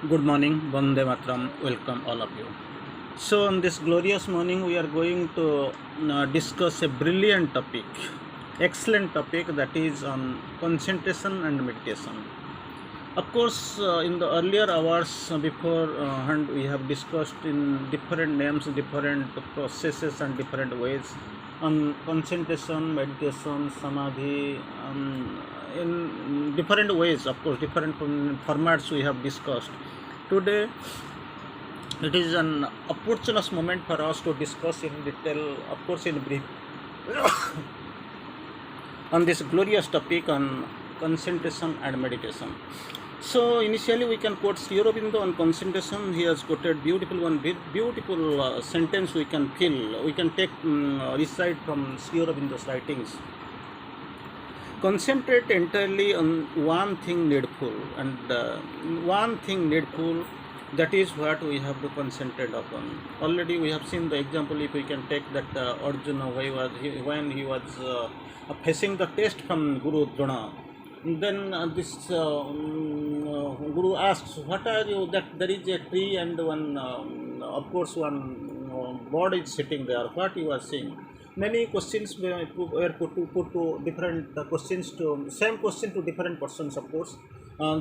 Good morning, Vande Matram. Welcome all of you. So, on this glorious morning, we are going to discuss a brilliant topic, excellent topic that is on concentration and meditation. Of course, in the earlier hours beforehand, we have discussed in different names, different processes, and different ways on concentration, meditation, samadhi, in different ways. Of course, different formats we have discussed. Today, it is an opportunist moment for us to discuss in detail, of course, in brief, on this glorious topic on concentration and meditation. So initially we can quote Aurobindo on concentration. He has quoted beautiful sentence we can feel. We can take recite from Aurobindo's writings. Concentrate entirely on one thing needful, and one thing needful, that is what we have to concentrate upon. Already we have seen the example. If we can take that Arjuna, when he was facing the test from Guru Drona, then this Guru asks, "What are you?" That there is a tree and one, of course, one bird is sitting there. What you are seeing? Many questions were put to different questions to same question to different persons. Of course,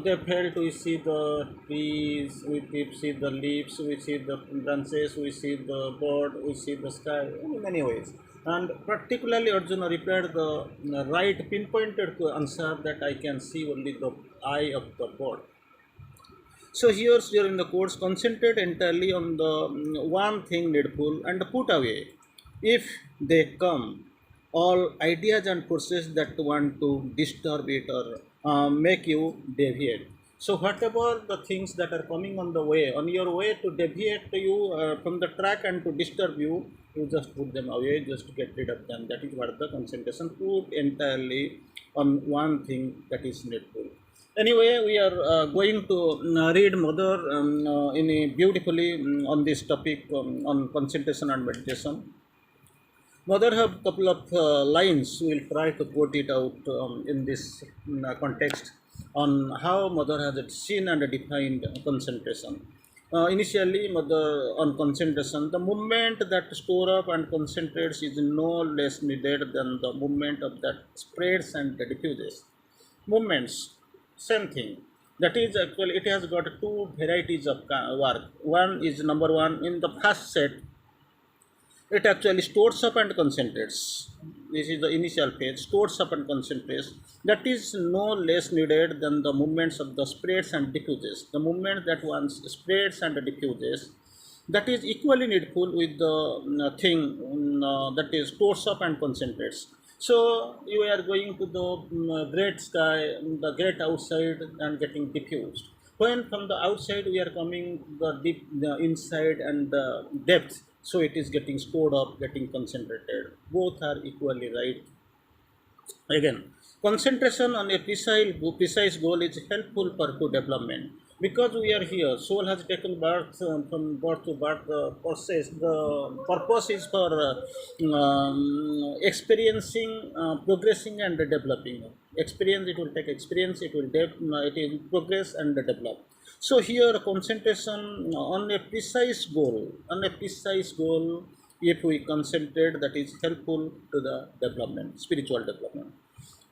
they failed to see the trees, we see the leaves, we see the branches, we see the bird, we see the sky in many ways. And particularly Arjuna replied the right pinpointed answer that I can see only the eye of the bird. So here during the course, concentrate entirely on the one thing needful and put away, if they come, all ideas and forces that want to disturb it or make you deviate. So whatever the things that are coming on your way to deviate you from the track and to disturb you, you just put them away, just get rid of them. That is what the concentration, put entirely on one thing that is needful. Anyway, we are going to read Mother in a beautifully on this topic on concentration and meditation. Mother have couple of lines. We will try to quote it out in this context on how Mother has seen and defined concentration. Initially, Mother on concentration, the movement that store up and concentrates is no less needed than the movement of that spreads and diffuses. Movements, same thing. That is actually it has got two varieties of work. One is number one in the first set, it actually stores up and concentrates. This is the initial phase, stores up and concentrates. That is no less needed than the movements of the spreads and diffuses. The movement that one spreads and diffuses, that is equally needful with the thing that is stores up and concentrates. So you are going to the great sky, the great outside, and getting diffused. When from the outside we are coming the deep, the inside and the depth, so it is getting stored up, getting concentrated. Both are equally right. Again, concentration on a precise goal is helpful for good development. Because we are here, soul has taken birth from birth to birth. The process, the purpose is for experiencing, progressing, and developing. Experience, it will take experience, it will progress and develop. So here, concentration on a precise goal, if we concentrate, that is helpful to the development, spiritual development.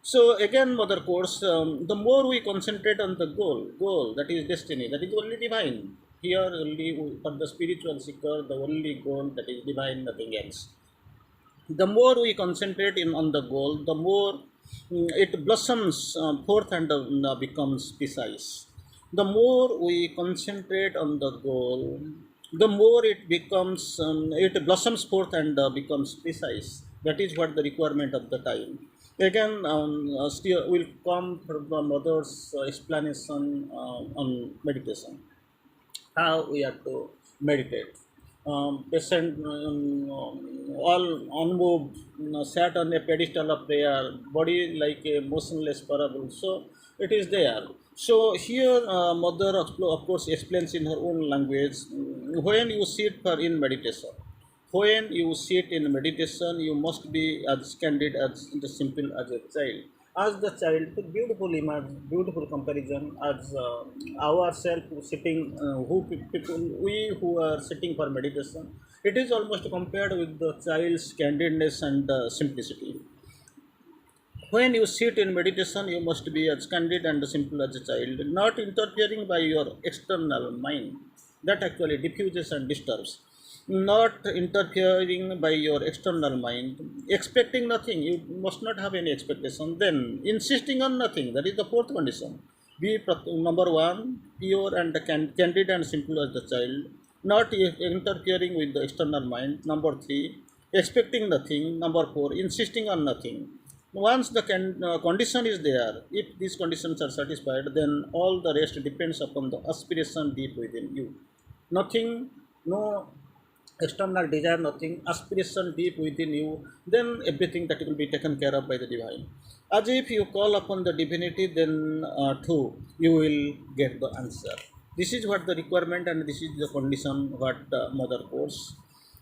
So again, Mother Course, the more we concentrate on the goal that is destiny, that is only divine. Here only for the spiritual seeker, the only goal that is divine, nothing else. The more we concentrate in on the goal, the more it blossoms forth and becomes precise. The more we concentrate on the goal, the more it blossoms forth and becomes precise. That is what the requirement of the time. Again, still will come from the mother's explanation on meditation, how we have to meditate. Patient all unmoved, sat on a pedestal of prayer, body like a motionless parable. So it is there. So here, mother of course explains in her own language. When you sit for in meditation, when you sit in meditation, you must be as candid as simple as a child. as the child, the beautiful image, beautiful comparison as ourselves sitting, people, we who are sitting for meditation, it is almost compared with the child's candidness and simplicity. When you sit in meditation, you must be as candid and simple as a child, not interfering by your external mind that actually diffuses and disturbs. Not interfering by your external mind, expecting nothing. You must not have any expectation. Then insisting on nothing. That is the fourth condition. Be number one, pure and candid and simple as the child, not interfering with the external mind. Number three, expecting nothing. Number four, insisting on nothing. Once the condition is there, if these conditions are satisfied, then all the rest depends upon the aspiration deep within you. Nothing, no external desire, nothing, aspiration deep within you, then everything that will be taken care of by the divine. As if you call upon the divinity, then too, you will get the answer. This is what the requirement and this is the condition what mother calls.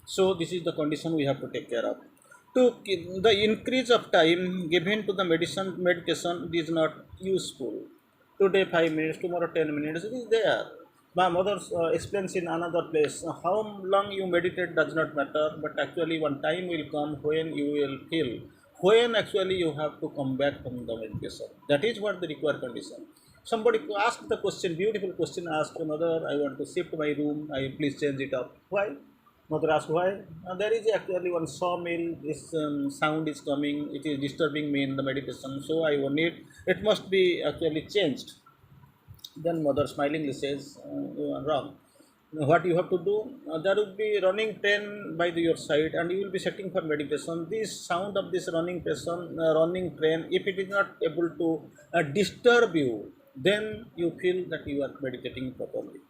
So this is the condition we have to take care of. To the increase of time given to the meditation is not useful. Today 5 minutes, tomorrow 10 minutes, it is there. My mother explains in another place, how long you meditate does not matter, but actually one time will come when you will feel, when actually you have to come back from the meditation. That is what the required condition. Somebody asked the question, beautiful question, asked mother, I want to shift my room, I please change it up. Why? Mother asked why. There is actually one sawmill. This sound is coming. It is disturbing me in the meditation. So I want it. It must be actually changed. Then mother smilingly says, "You are wrong. What you have to do? There will be running train by your side, and you will be sitting for meditation. This sound of this running train, if it is not able to disturb you, then you feel that you are meditating properly.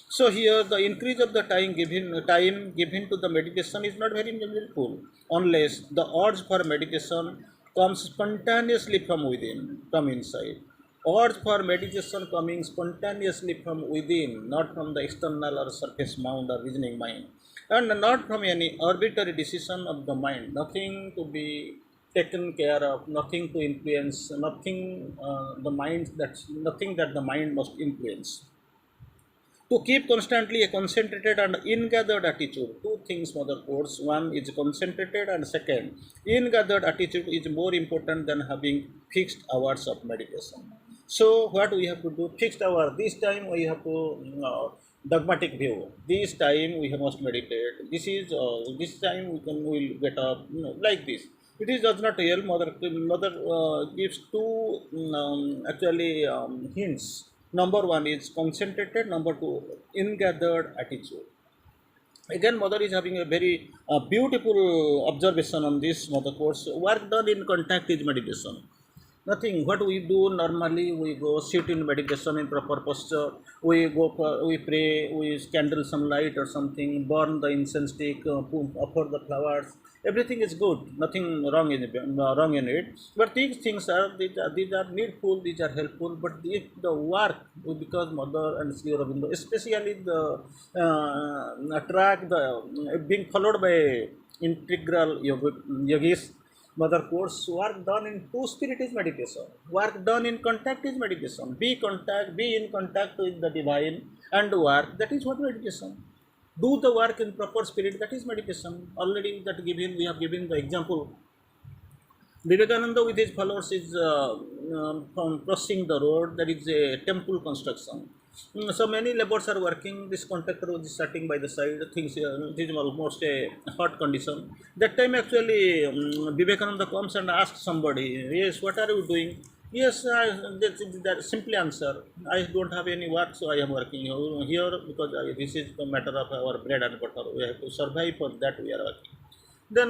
So here, the increase of the time given to the meditation is not very meaningful unless the urge for meditation comes spontaneously from within, from inside. Urge for meditation coming spontaneously from within, not from the external or surface mind or reasoning mind, and not from any arbitrary decision of the mind. Nothing to be taken care of, nothing to influence, nothing the mind that's nothing that the mind must influence. To keep constantly a concentrated and in-gathered attitude. Two things mother quotes. One is concentrated and second, in-gathered attitude is more important than having fixed hours of meditation. So what we have to do? Fixed hour. This time we have to dogmatic view. This time we must meditate. This time we will get up. Like this. It is does not real. Mother gives two actually hints. Number one is concentrated. Number two, in-gathered attitude. Again, mother is having a very beautiful observation on this mother course. Work done in contact is meditation. Nothing. What we do normally, we go sit in meditation in proper posture. We pray, we candle some light or something, burn the incense stick, offer the flowers. Everything is good. Nothing wrong in it. But these are needful. These are helpful. But if the work, because mother and Sri Aurobindo, especially the track, the being followed by integral yogis, mother course, work done in two spirit is meditation. Work done in contact is meditation. Be in contact with the divine and work. That is what meditation. Do the work in proper spirit. That is meditation. Already we have given the example. Vivekananda with his followers is crossing the road. There is a temple construction. So many laborers are working. This contractor was sitting by the side. Things it is almost a hot condition. That time actually Vivekananda comes and asks somebody, "Yes, what are you doing?" Yes, that simply answer. I don't have any work, so I am working here because this is the matter of our bread and butter. We have to survive for that. We are working. Then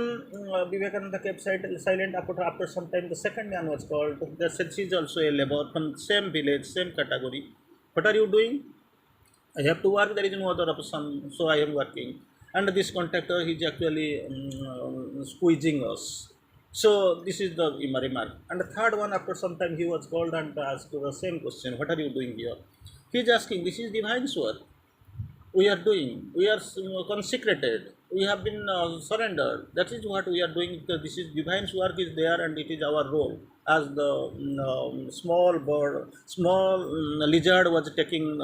Vivekananda kept silent. After some time, the second man was called. The said she is also a labor from same village, same category. What are you doing? I have to work. There is no other option, so I am working. And this contractor is actually squeezing us. So this is the remark. And the third one, after some time, he was called and asked the same question: "What are you doing here?" He is asking, "This is divine's work. We are doing. We are consecrated. We have been surrendered. That is what we are doing because this is divine's work is there and it is our role." as the small bird, small lizard was taking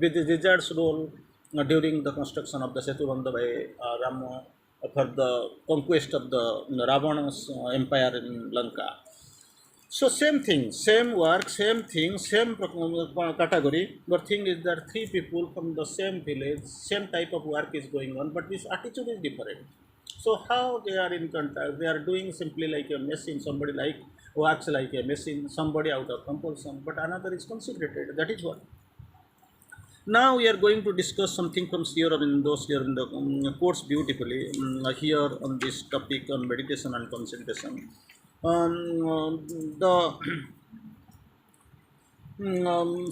with the lizard's role during the construction of the Setubandha by Rama for the conquest of the Ravana's empire in Lanka. So same thing, same work, same thing, same category. But thing is that three people from the same village, same type of work is going on, but this attitude is different. So how they are in contact? They are doing simply like a machine. Somebody like works like a machine, somebody out of compulsion, but another is considerated. That is what. Now we are going to discuss something from Sri Aurobindo here in the quotes beautifully here on this topic on meditation and concentration. The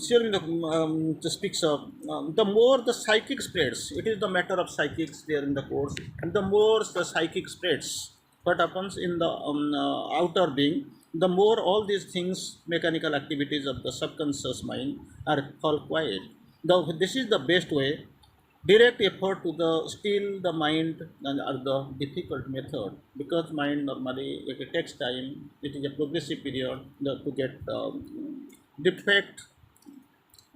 Sri speaks of the more the psychic spreads. It is the matter of psychics there in the course, and the more the psychic spreads, what happens in the outer being, the more all these things, mechanical activities of the subconscious mind are called quiet. This is the best way. Direct effort to the still the mind and are the difficult method, because mind normally it takes time. It is a progressive period to get defect.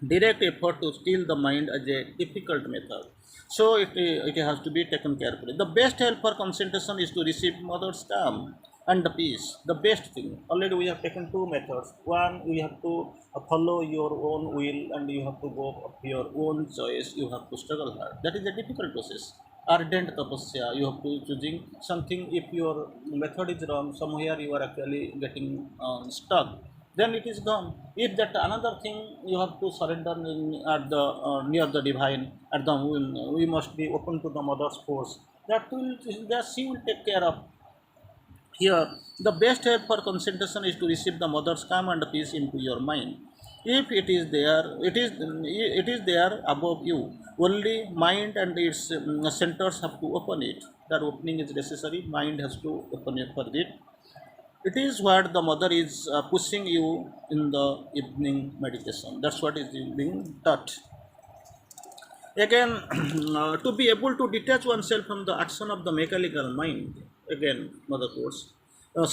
Direct effort to still the mind as a difficult method. So it has to be taken carefully. The best help for concentration is to receive mother's calm and the peace. The best thing. Already we have taken two methods. One, we have to follow your own will and you have to go of your own choice. You have to struggle hard. That is a difficult process. Ardent tapasya. You have to choosing something. If your method is wrong, somewhere you are actually getting stuck, then it is gone. If that another thing you have to surrender at the near the divine, at the we must be open to the mother's force. That she will take care of. Here, the best help for concentration is to receive the mother's calm and peace into your mind. If it is there, it is there above you. Only mind and its centers have to open it. That opening is necessary. Mind has to open it for it. It is what the mother is pushing you in the evening meditation. That's what is being taught. Again, to be able to detach oneself from the action of the mechanical mind, again, mother quotes,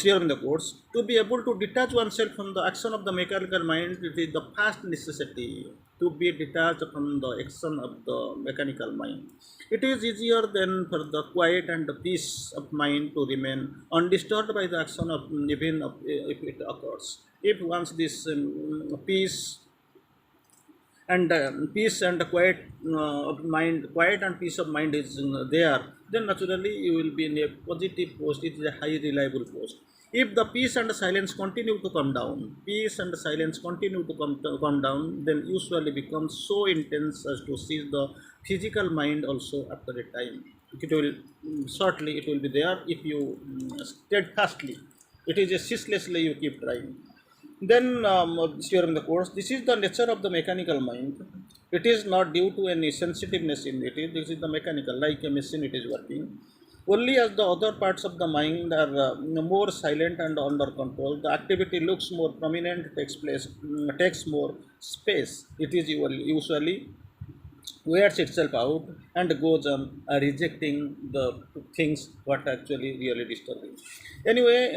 here in the quotes, to be able to detach oneself from the action of the mechanical mind, it is the first necessity to be detached from the action of the mechanical mind. It is easier than for the quiet and the peace of mind to remain undisturbed by the action of even if it occurs. If once this peace and peace and quiet of mind, quiet and peace of mind is there, then naturally you will be in a positive post. It is a high reliable post. If the peace and silence continue to come down, peace and silence continue to come down, then usually becomes so intense as to seize the physical mind also after a time. It will shortly it will be there if you steadfastly, it is a ceaselessly you keep trying. Then, during the course, this is the nature of the mechanical mind. It is not due to any sensitiveness in it. This is the mechanical, like a machine, it is working. Only as the other parts of the mind are more silent and under control, the activity looks more prominent, takes more space. It is usually wears itself out and goes on rejecting the things what actually really disturbing. Anyway,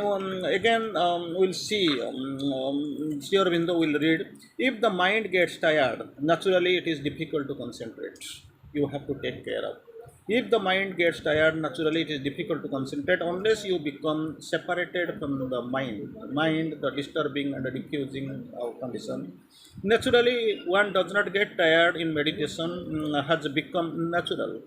again we'll see here window will read, if the mind gets tired, naturally it is difficult to concentrate. You have to take care of. If the mind gets tired, naturally it is difficult to concentrate unless you become separated from the mind, the disturbing and the diffusing condition. Naturally, one does not get tired in meditation, has become natural.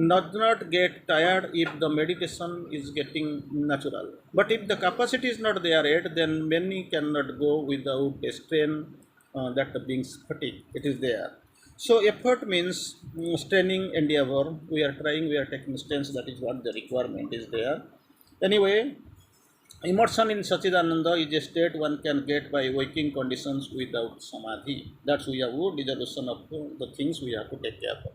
Does not get tired if the meditation is getting natural. But if the capacity is not there yet, then many cannot go without a strain that being fatigue. It is there. So effort means straining endeavor. We are trying, we are taking steps. That is what the requirement is there. Anyway, immersion in Sachidananda is a state one can get by waking conditions without samadhi. That's we have resolution of the things we have to take care of.